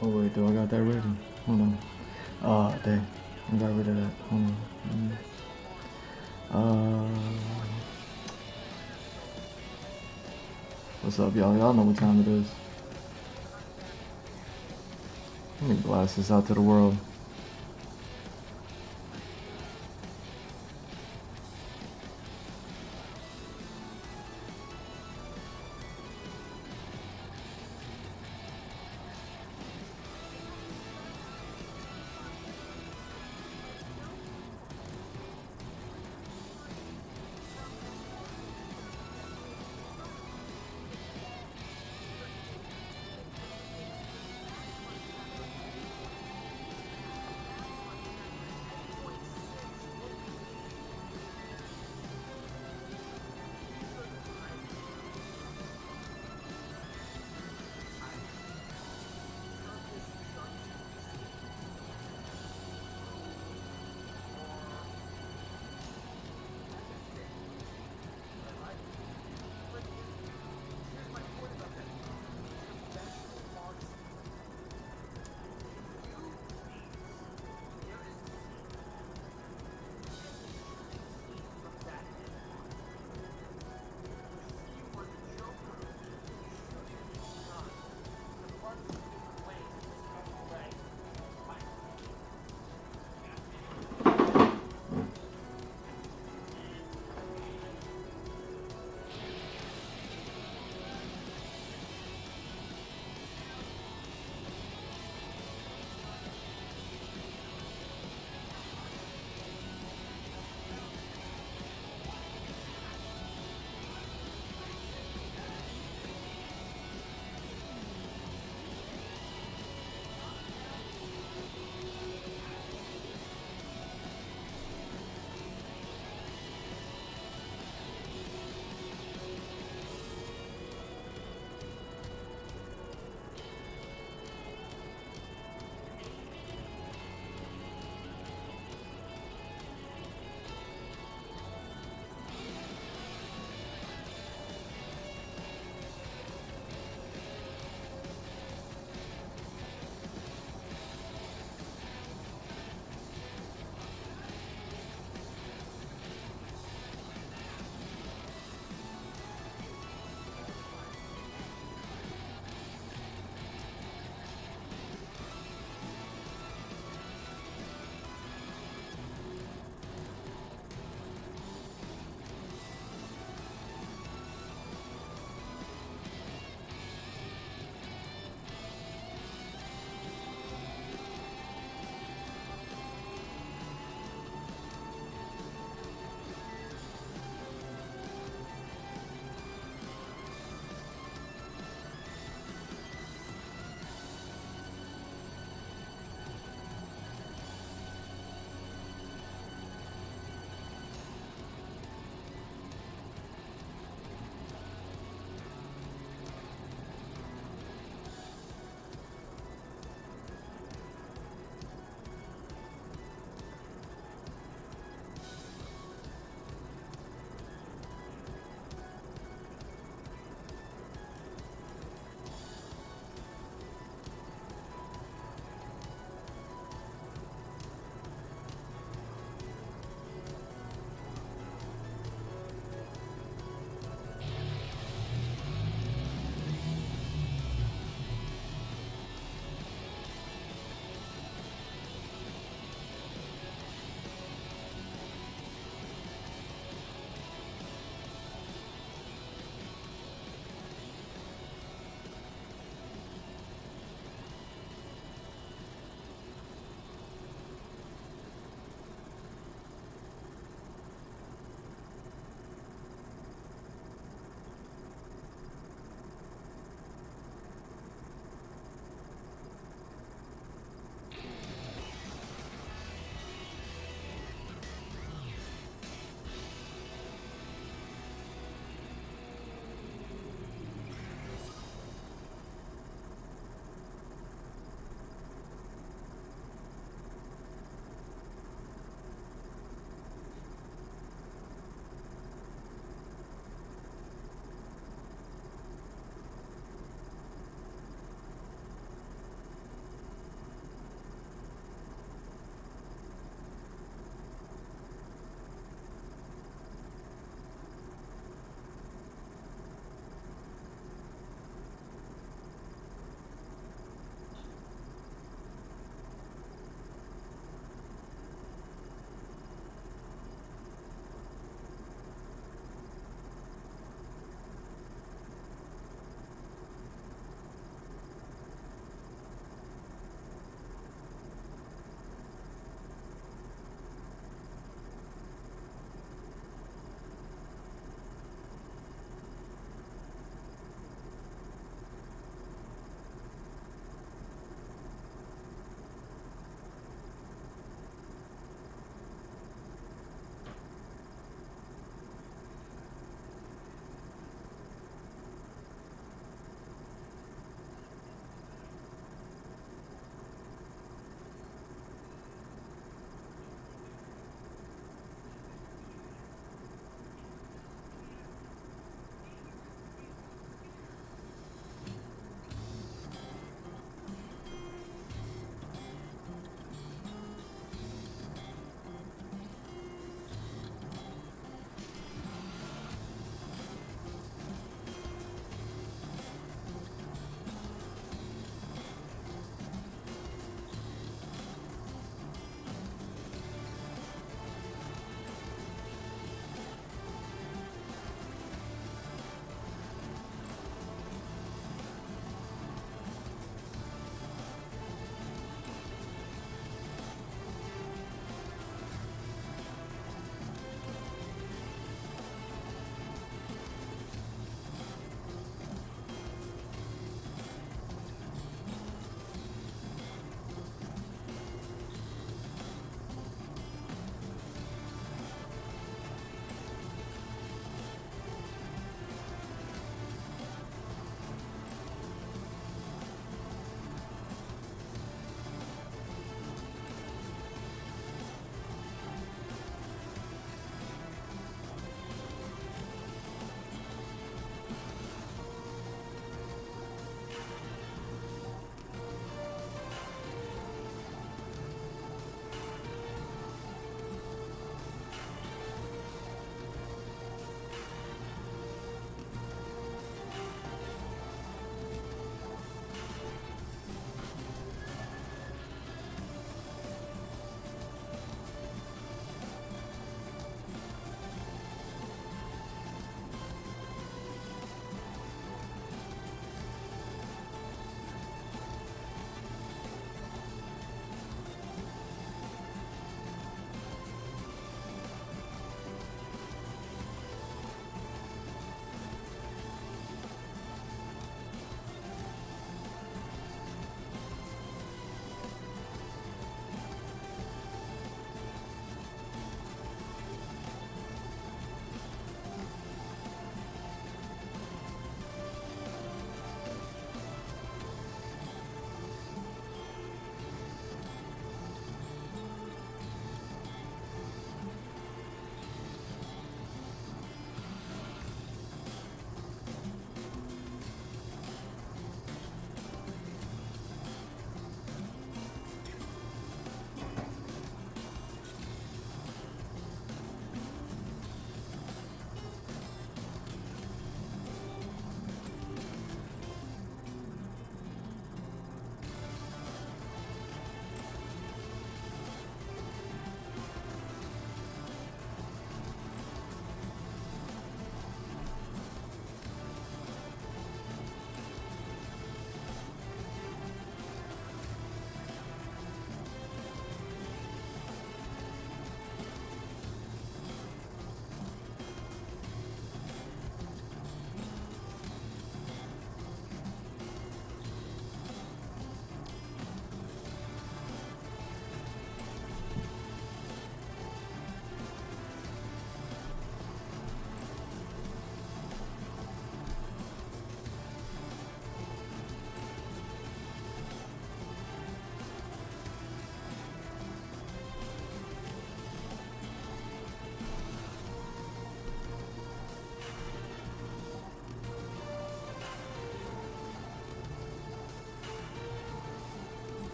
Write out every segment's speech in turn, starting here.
Oh wait, do I got that ready? Hold on. Dang. I got rid of that. Hold on. What's up, y'all? Y'all know what time it is. Let me blast this out to the world.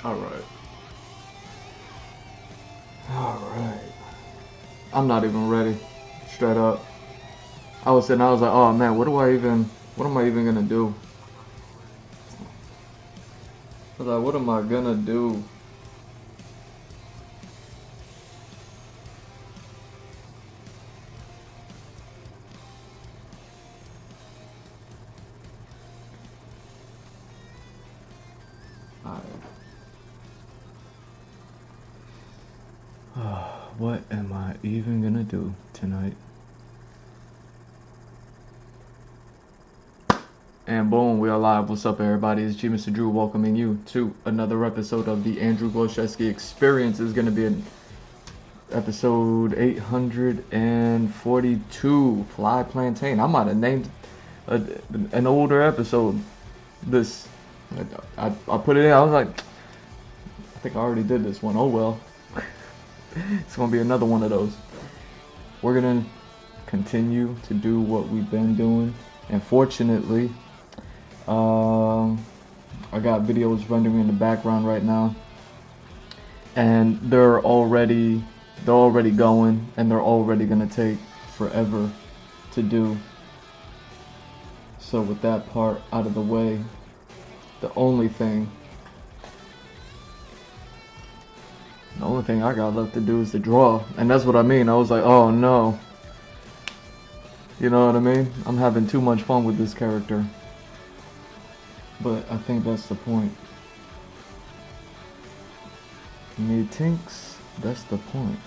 Alright. Alright. I'm not even ready. Straight up. I was like, oh man, what am I even gonna do? I was like, what am I gonna do? What am I even gonna do tonight? And boom, we are live. What's up, everybody? It's G Mr. Drew welcoming you to another episode of the Andrew Głoszewski Experience. Is gonna be an episode 842, Fly Plantain. I might have named an older episode. This, I put it in. I was like, I think I already did this one. Oh well. It's gonna be another one of those. We're gonna continue to do what we've been doing, and fortunately, I got videos rendering in the background right now, and they're already going, and they're already gonna take forever to do. So with that part out of the way, the only thing I got left to do is to draw. And that's what I mean. I was like, oh no. You know what I mean? I'm having too much fun with this character. But I think that's the point. Methinks that's the point.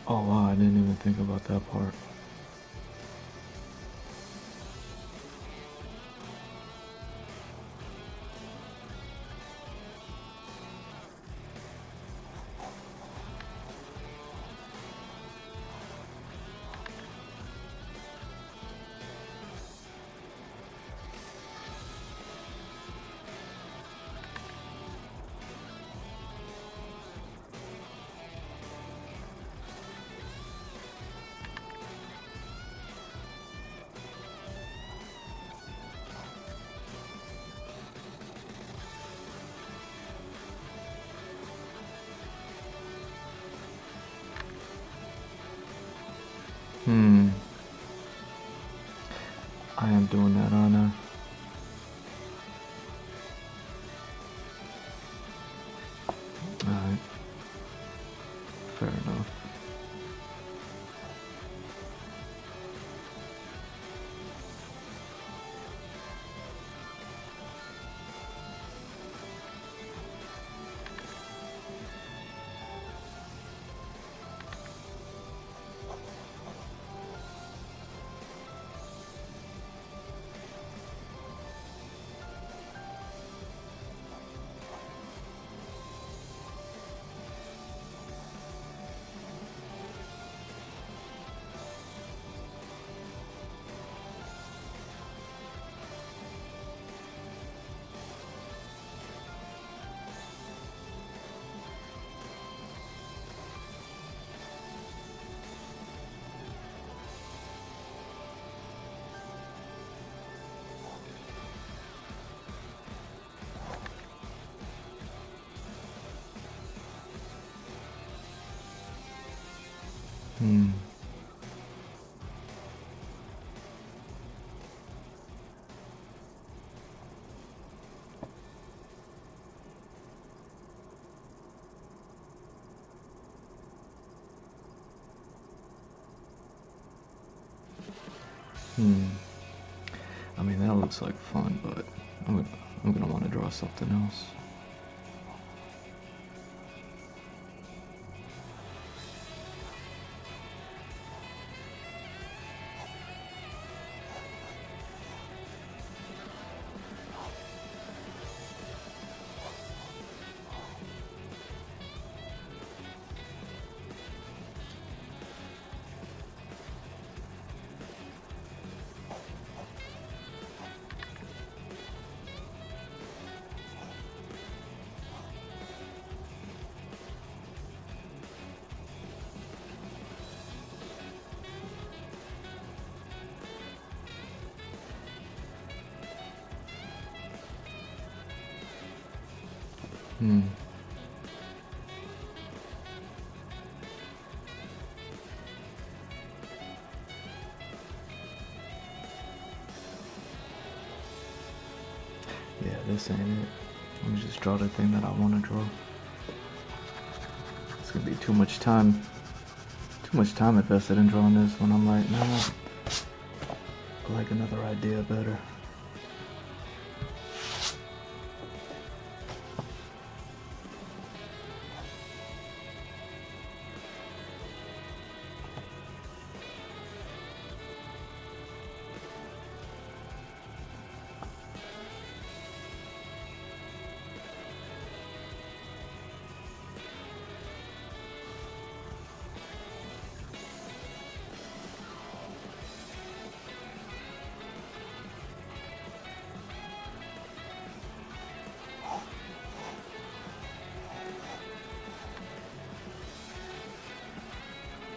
Oh wow, I didn't even think about that part. I am doing that, aren't I? Alright. Fair enough. Hmm. Hmm. I mean, that looks like fun, but I'm gonna want to draw something else. Hmm. Yeah, this ain't it. Let me just draw the thing that I want to draw. It's gonna be too much time invested in drawing this one. I'm like, no, I like another idea better.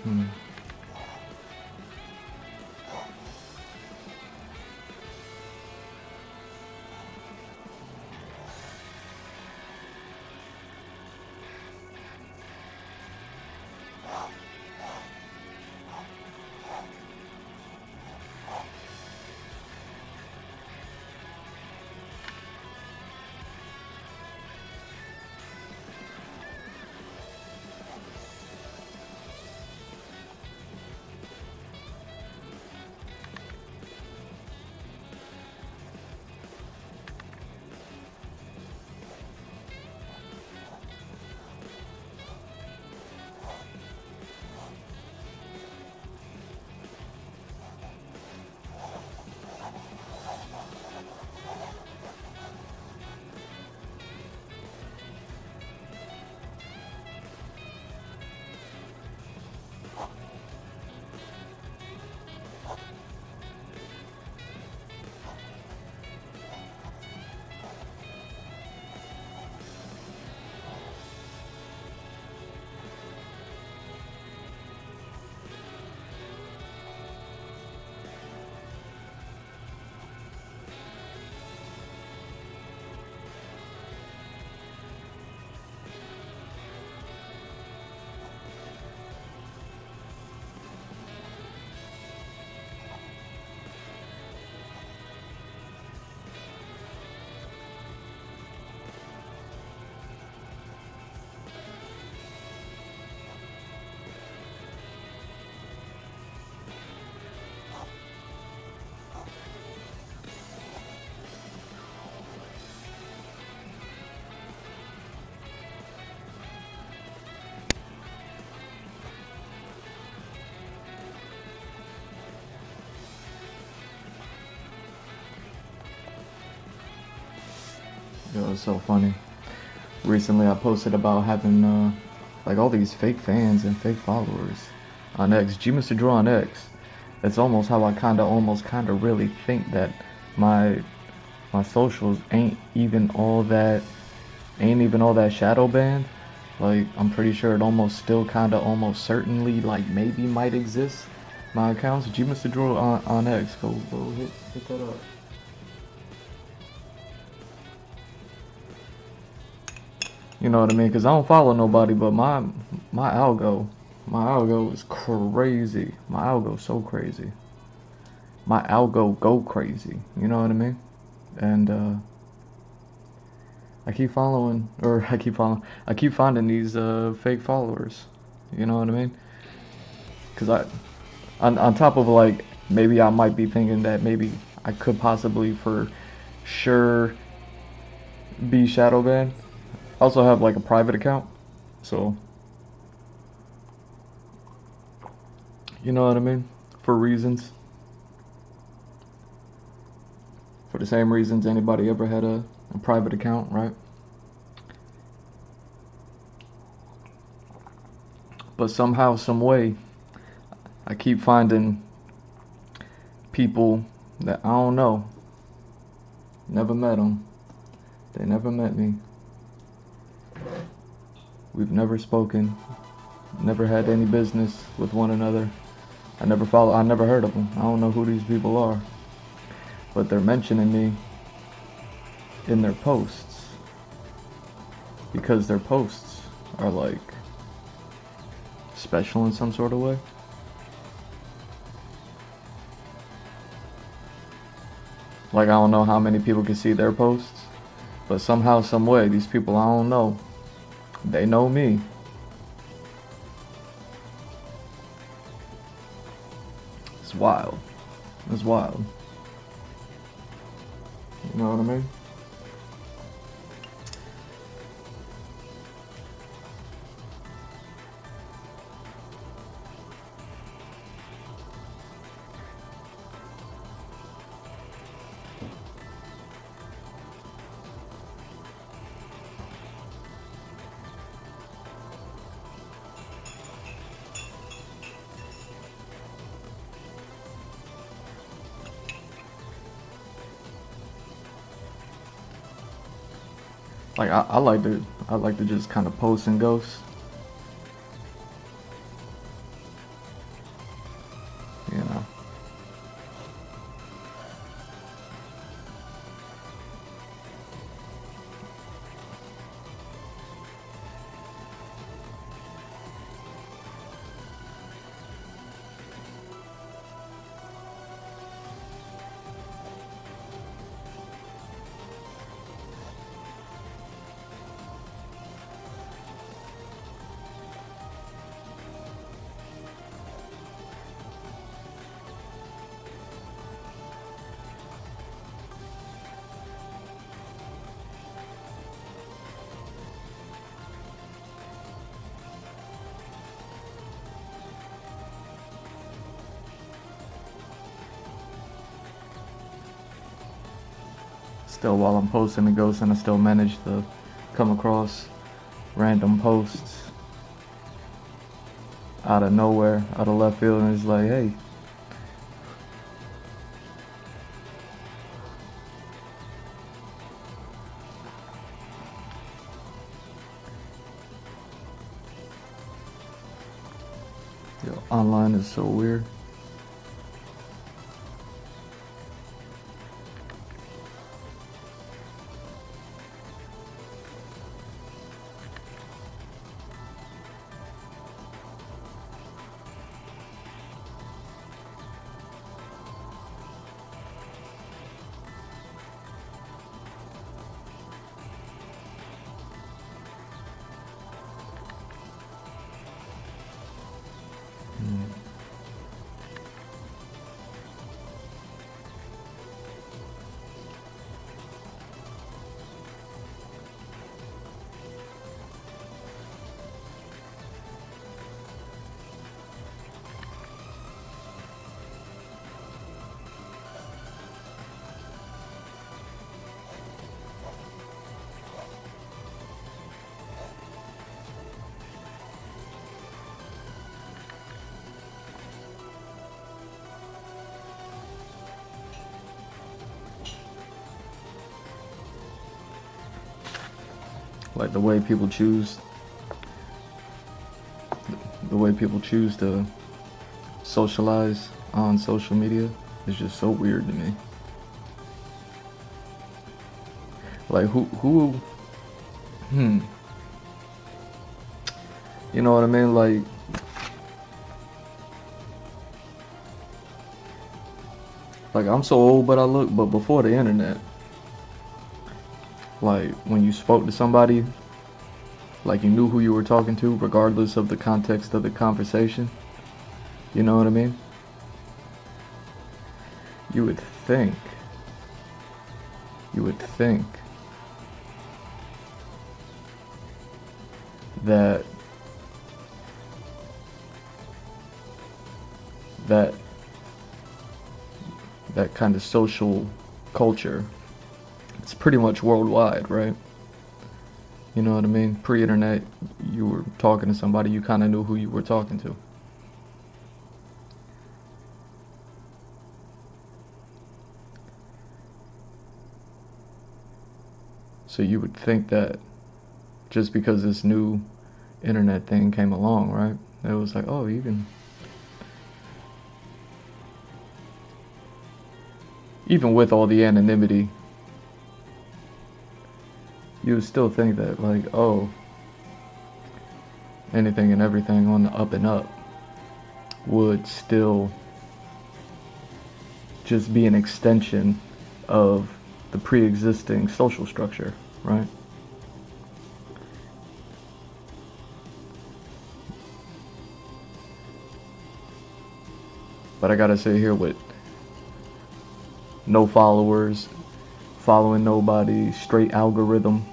Hmm. Yo, it's so funny. Recently, I posted about having like all these fake fans and fake followers on X. G Mr. Draw on X. It's almost how I almost really think that my my socials ain't even all that shadow banned. Like I'm pretty sure it almost certainly like maybe might exist. My account's G Mr. Draw on X. Go hit that up. You know what I mean? Cause I don't follow nobody, but my algo My algo is crazy. My algo's so crazy. My algo go crazy. You know what I mean? And I keep following, or I keep finding these fake followers. You know what I mean? Because on top of like, maybe I might be thinking that maybe I could possibly for sure be shadow banned. I also have like a private account, so you know what I mean? For reasons. For the same reasons anybody ever had a private account, right? But somehow, some way, I keep finding people that I don't know. Never met them. They never met me. We've never spoken. Never had any business with one another. I never heard of them. I don't know who these people are. But they're mentioning me in their posts. Because their posts are like special in some sort of way. Like, I don't know how many people can see their posts, but somehow, some way, these people I don't know, they know me. It's wild. It's wild. You know what I mean? Like, I like to just kind of post and ghost. You know. Still, while I'm posting the ghosts, and I still manage to come across random posts out of nowhere, out of left field, and it's like, hey, yo, online is so weird. Like the way people choose to socialize on social media is just so weird to me. Like who you know what I mean? Like, Like, I'm so old, but before the internet, like, when you spoke to somebody, like, you knew who you were talking to, regardless of the context of the conversation. You know what I mean? You would think that that that kind of social culture, it's pretty much worldwide, right? You know what I mean? Pre-internet, you were talking to somebody, you kind of knew who you were talking to. So you would think that just because this new internet thing came along, right? It was like, oh, even with all the anonymity, you would still think that, like, oh, anything and everything on the up and up would still just be an extension of the pre-existing social structure, right? But I gotta say here, with no followers, following nobody, straight algorithm,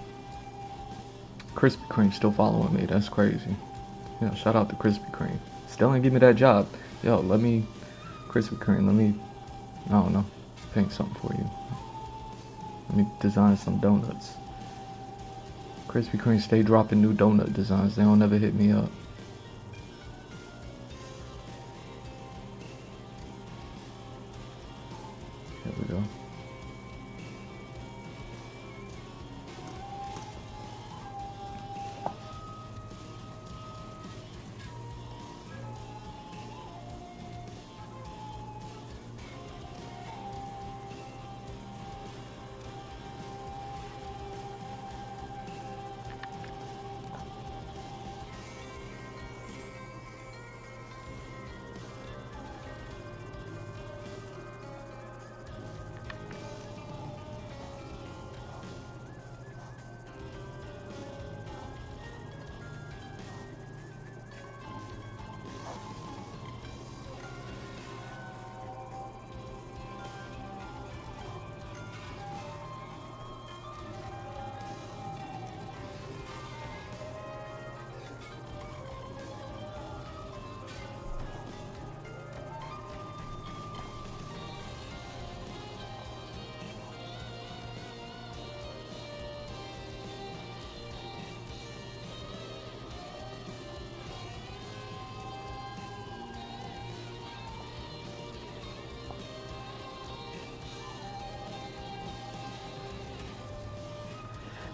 Krispy Kreme still following me. That's crazy. Yeah, shout out to Krispy Kreme. Still ain't give me that job. Yo, Krispy Kreme, I don't know, paint something for you. Let me design some donuts. Krispy Kreme stay dropping new donut designs. They don't never hit me up. There we go.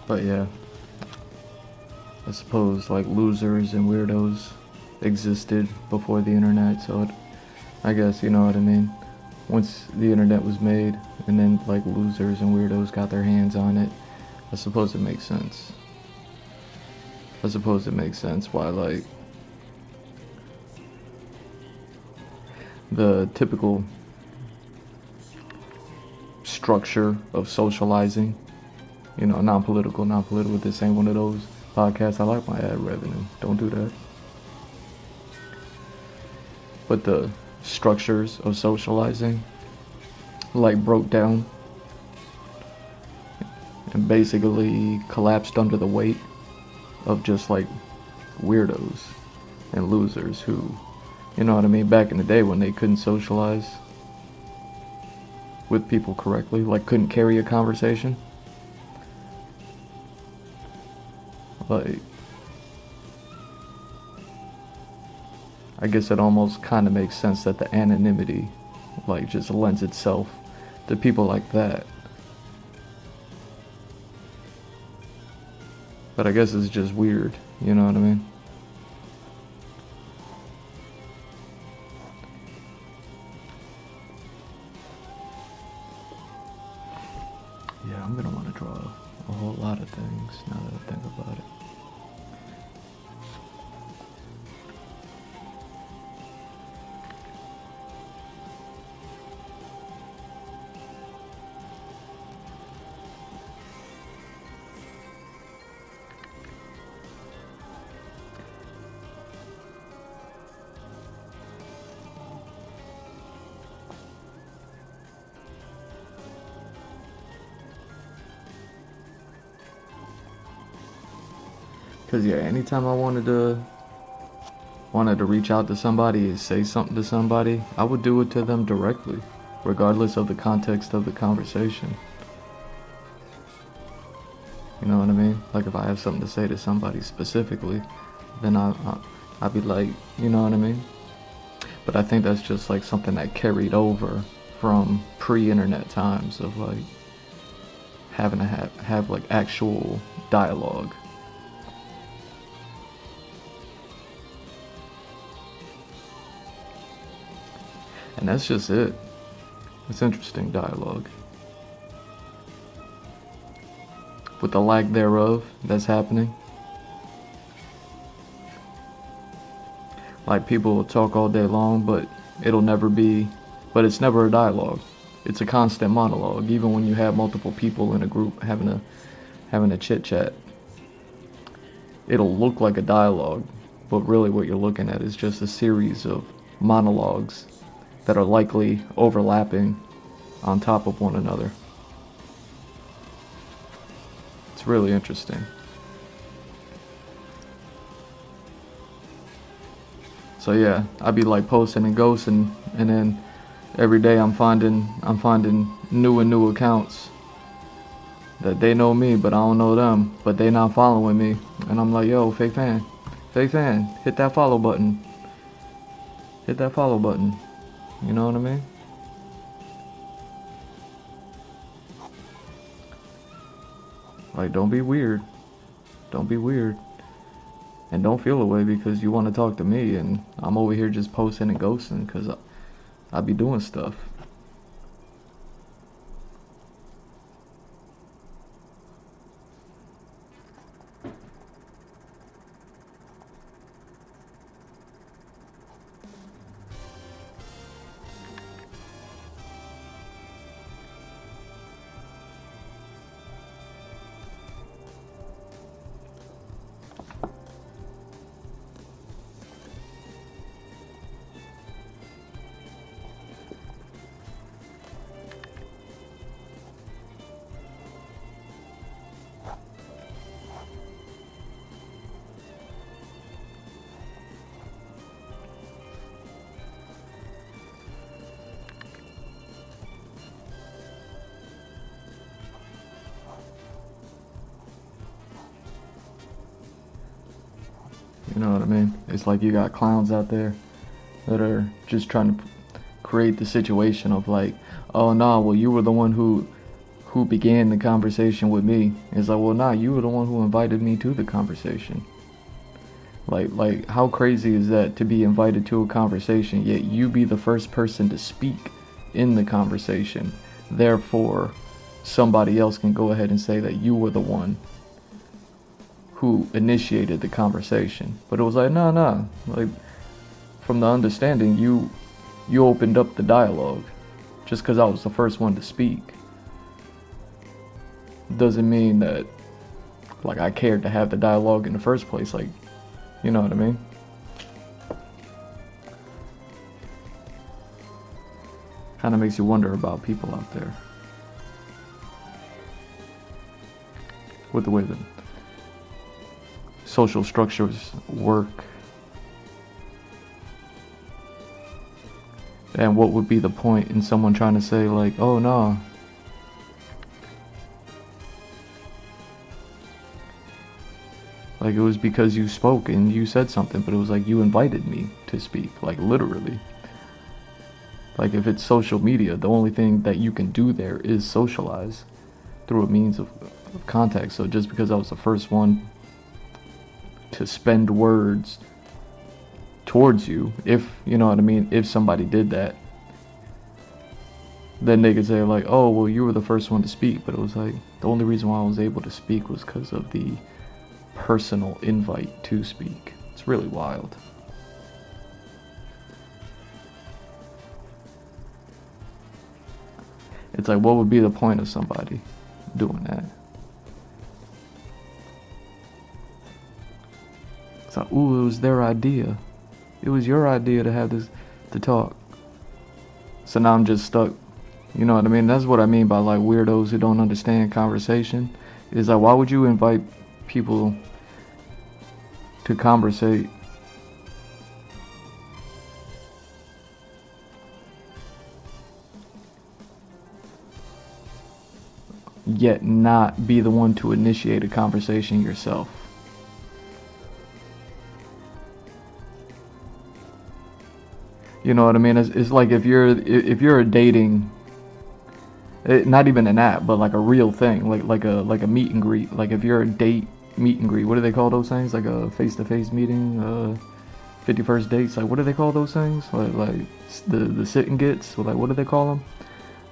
But yeah, I suppose like losers and weirdos existed before the internet, so I guess, you know what I mean? Once the internet was made and then like losers and weirdos got their hands on it, I suppose it makes sense. I suppose it makes sense why, like, the typical structure of socializing, you know, non-political, this ain't one of those podcasts. I like my ad revenue, don't do that. But the structures of socializing, like, broke down and basically collapsed under the weight of just like weirdos and losers who, you know what I mean, back in the day when they couldn't socialize with people correctly, like couldn't carry a conversation. Like, I guess it almost kind of makes sense that the anonymity, like, just lends itself to people like that. But I guess it's just weird, you know what I mean? Yeah, I'm gonna want to draw a whole lot of things now that I think about it. Cause yeah, anytime I wanted to reach out to somebody and say something to somebody, I would do it to them directly, regardless of the context of the conversation. You know what I mean? Like if I have something to say to somebody specifically, then I'd be like, you know what I mean? But I think that's just like something that carried over from pre-internet times of like having to have like actual dialogue. And that's just it. It's interesting dialogue. With the lack thereof that's happening. Like people will talk all day long, but it's never a dialogue. It's a constant monologue, even when you have multiple people in a group having a chit chat. It'll look like a dialogue, but really what you're looking at is just a series of monologues that are likely overlapping on top of one another. It's really interesting. So yeah, I'd be like posting and ghosting, and then every day I'm finding new accounts that they know me, but I don't know them, but they not following me, and I'm like, yo, fake fan, hit that follow button, you know what I mean? Like, don't be weird, and don't feel away because you want to talk to me, and I'm over here just posting and ghosting because I be doing stuff. You know what I mean? It's like you got clowns out there that are just trying to create the situation of like, oh nah, well you were the one who began the conversation with me. It's like, well nah, you were the one who invited me to the conversation. Like how crazy is that to be invited to a conversation, yet you be the first person to speak in the conversation. Therefore, somebody else can go ahead and say that you were the one who initiated the conversation. But it was like, nah. Like, from the understanding, you opened up the dialogue. Just because I was the first one to speak doesn't mean that, like, I cared to have the dialogue in the first place. Like, you know what I mean? Kind of makes you wonder about people out there. With the way that social structures work, and what would be the point in someone trying to say like, oh no, like it was because you spoke and you said something, but it was like you invited me to speak, like literally. Like if it's social media, the only thing that you can do there is socialize through a means of contact. So just because I was the first one to spend words towards you, if you know what I mean, if somebody did that, then they could say like, oh well you were the first one to speak. But it was like the only reason why I was able to speak was because of the personal invite to speak. It's really wild. It's like, what would be the point of somebody doing that? It's like, ooh, it was their idea. It was your idea to have this, to talk. So now I'm just stuck. You know what I mean? That's what I mean by like weirdos who don't understand conversation. It's like, why would you invite people to conversate, yet not be the one to initiate a conversation yourself. You know what I mean? It's like if you're a dating, not even an app, but like a real thing, like a meet and greet. Like if you're a date meet and greet, what do they call those things? Like a face-to-face meeting, 51st dates. Like what do they call those things? Like the sit and gets. Like what do they call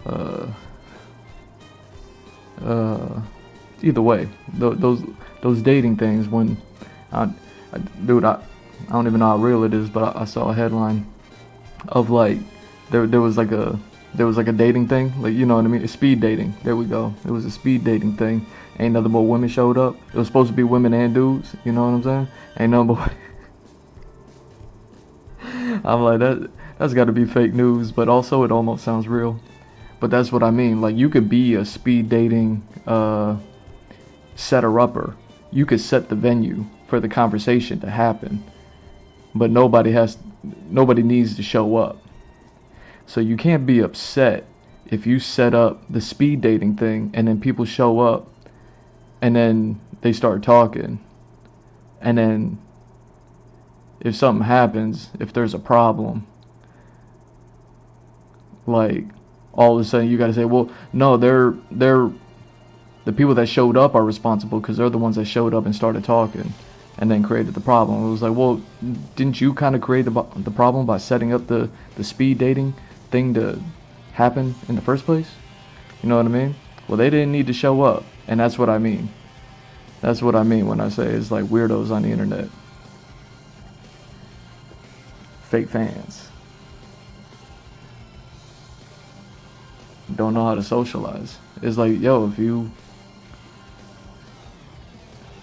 them? Either way, those dating things. When dude, I don't even know how real it is, but I saw a headline of like there was like a dating thing, like, you know what I mean, speed dating. There we go. It was a speed dating thing. Ain't nothing but women showed up. It was supposed to be women and dudes. You know what I'm saying? Ain't nothing but. I'm like, that's got to be fake news, but also it almost sounds real. But that's what I mean. Like, you could be a speed dating setter-upper. You could set the venue for the conversation to happen, but nobody needs to show up. So you can't be upset if you set up the speed dating thing and then people show up and then they start talking, and then if something happens, if there's a problem, like all of a sudden you got to say, well, no, they're the people that showed up are responsible because they're the ones that showed up and started talking and then created the problem. It was like, well, didn't you kind of create the problem by setting up the speed dating thing to happen in the first place? You know what I mean? Well, they didn't need to show up, and that's what I mean. That's what I mean when I say it's like weirdos on the internet. Fake fans. Don't know how to socialize. It's like, yo, if you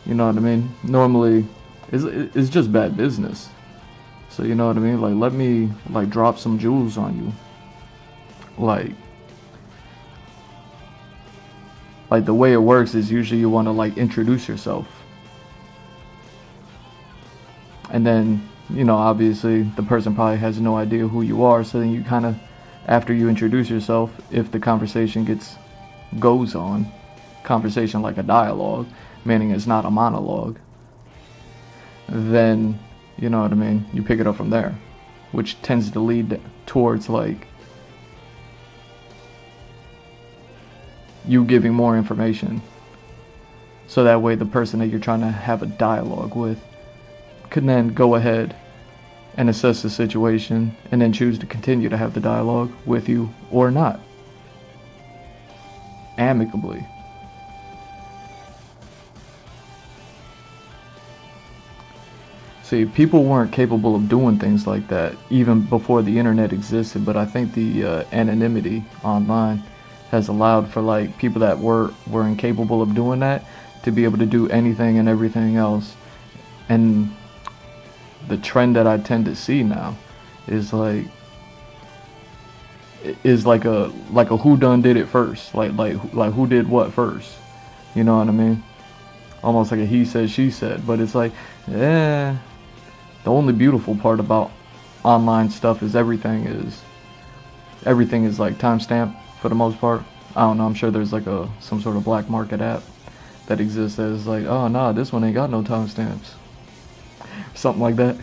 know what I mean? Normally, it's just bad business. So you know what I mean? Like, let me like drop some jewels on you. Like the way it works is usually you want to like introduce yourself, and then, you know, obviously the person probably has no idea who you are. So then you kind of, after you introduce yourself, if the conversation goes on, conversation like a dialogue, meaning it's not a monologue, then, you know what I mean, you pick it up from there, which tends to lead towards like you giving more information, so that way the person that you're trying to have a dialogue with can then go ahead and assess the situation and then choose to continue to have the dialogue with you or not, amicably. See, people weren't capable of doing things like that even before the internet existed, but I think the anonymity online has allowed for like people that were incapable of doing that to be able to do anything and everything else. And the trend that I tend to see now is like a who done did it first, like who did what first, you know what I mean? Almost like a he said she said. But it's like, the only beautiful part about online stuff is everything is like timestamped for the most part. I don't know, I'm sure there's like some sort of black market app that exists that is like, oh nah, this one ain't got no timestamps, something like that.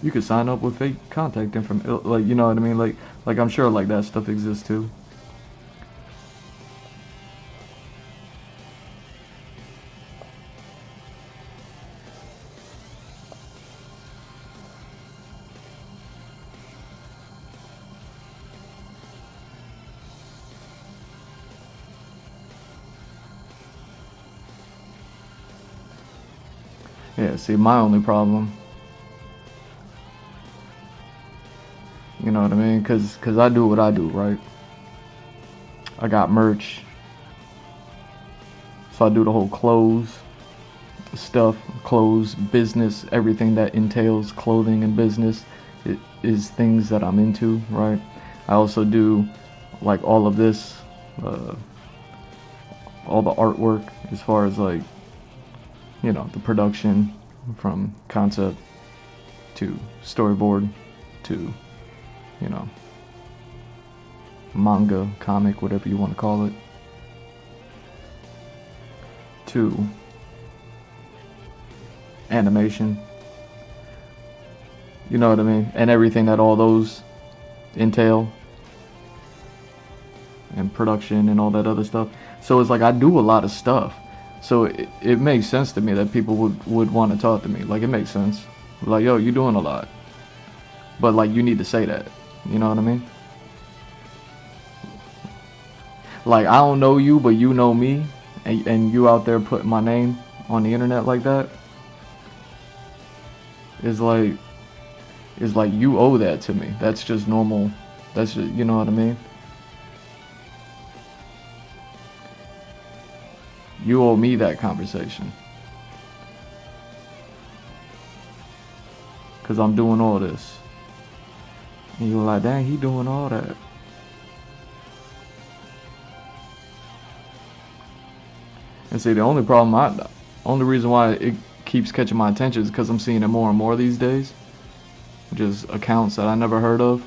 You could sign up with fake contact information, like, you know what I mean, like I'm sure like that stuff exists too. Yeah, see, my only problem, you know what I mean, cause I do what I do, right? I got merch, so I do the whole clothes business, everything that entails clothing and business. It is things that I'm into, right? I also do like all of this, all the artwork, as far as like you know, the production from concept to storyboard to, you know, manga, comic, whatever you want to call it, to animation, you know what I mean, and everything that all those entail, and production and all that other stuff. So it's like I do a lot of stuff, so it makes sense to me that people would want to talk to me. Like, it makes sense, like, yo, you doing a lot, but like, you need to say that, you know what I mean? Like, I don't know you, but you know me, and you out there putting my name on the internet like that, is like you owe that to me. That's just normal. That's just, you know what I mean? You owe me that conversation, cause I'm doing all this, and you're like, dang, he doing all that. And see, the only reason why it keeps catching my attention is because I'm seeing it more and more these days. Just accounts that I never heard of.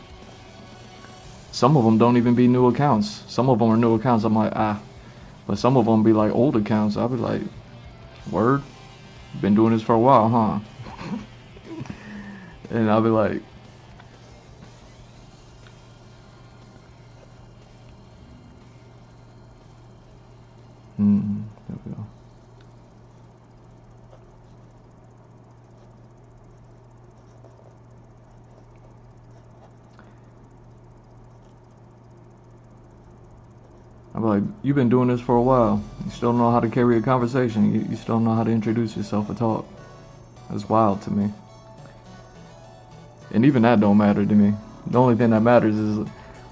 Some of them don't even be new accounts. Some of them are new accounts. I'm like, but some of them be like old accounts. I'll be like, word? Been doing this for a while, huh? And I'll be like, there we go. I'm like, you've been doing this for a while. You still don't know how to carry a conversation. You still don't know how to introduce yourself or talk. That's wild to me. And even that don't matter to me. The only thing that matters is,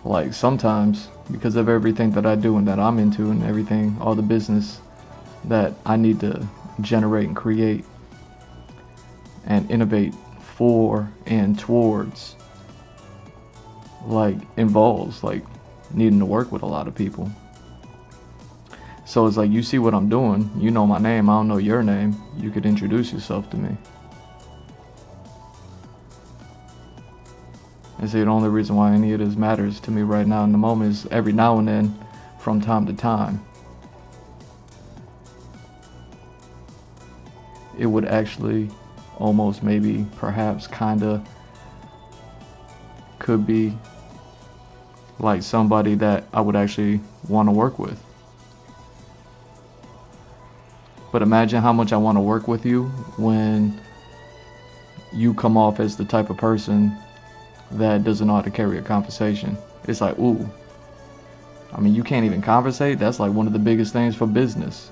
like, sometimes, because of everything that I do and that I'm into and everything, all the business that I need to generate and create and innovate for and towards, like, involves, like, needing to work with a lot of people. So it's like, you see what I'm doing, you know my name, I don't know your name, you could introduce yourself to me. And see, the only reason why any of this matters to me right now in the moment is every now and then, from time to time, it would actually almost, maybe, perhaps, kinda, could be like somebody that I would actually want to work with. But imagine how much I want to work with you when you come off as the type of person that doesn't know how to carry a conversation. It's like, ooh, I mean, you can't even conversate. That's like one of the biggest things for business.